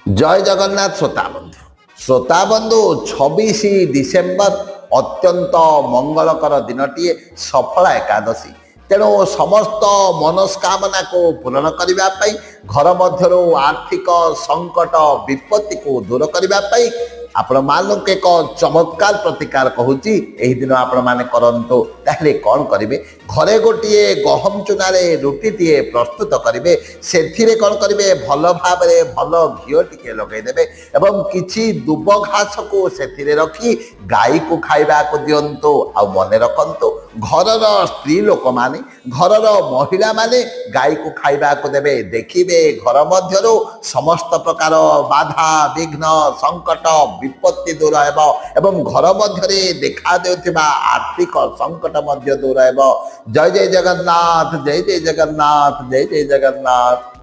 জয় জগন্নাথ শ্রোতা বন্ধু। শ্রোতা বন্ধু 26 ডিসেম্বর অত্যন্ত মঙ্গলকর দিনটিଏ সফলা একাদশী। তেণু সমস্ত মନସ୍କାମନା ପୂରଣ କରିବା ପାଇଁ ଘର ମଧ୍ୟରୁ ଆର୍ଥିକ ସଂକଟ ବିପତ୍ତିକୁ ଦୂର କରିବା ପାଇଁ ଆପଣମାନଙ୍କୁ ଏକ ଚମତ୍କାର ପ୍ରତିକାର କହୁଛି। ଏହି ଦିନ ଆପଣମାନେ କରନ୍ତୁ। ତାହେଲେ କ'ଣ କରିବେ? ଘରେ ଗୋଟିଏ ଗହମ ଚୁନାରେ ରୁଟିଟିଏ ପ୍ରସ୍ତୁତ କରିବେ। ସେଥିରେ କ'ଣ କରିବେ? ଭଲ ଭାବରେ ଭଲ ଘିଅ ଟିକେ ଲଗାଇଦେବେ ଏବଂ କିଛି ଦୁବ ଘାସକୁ ସେଥିରେ ରଖି ଗାଈକୁ ଖାଇବାକୁ ଦିଅନ୍ତୁ। ଆଉ ମନେ ରଖନ୍ତୁ, ଘରର ସ୍ତ୍ରୀ ଲୋକମାନେ, ଘରର ମହିଳାମାନେ ଗାଈକୁ ଖାଇବାକୁ ଦେବେ। ଦେଖିବେ ଘର ମଧ୍ୟରୁ ସମସ୍ତ ପ୍ରକାର ବାଧା ବିଘ୍ନ ସଂକଟ ବିପତ୍ତି ଦୂର ହେବ ଏବଂ ଘର ମଧ୍ୟରେ ଦେଖାଦେଉଥିବା ଆର୍ଥିକ ସଂକଟ ମଧ୍ୟ ଦୂର ହେବ। ଜୟ ଜୟ ଜଗନ୍ନାଥ, ଜୟ ଜୟ ଜଗନ୍ନାଥ, ଜୟ ଜୟ ଜଗନ୍ନାଥ।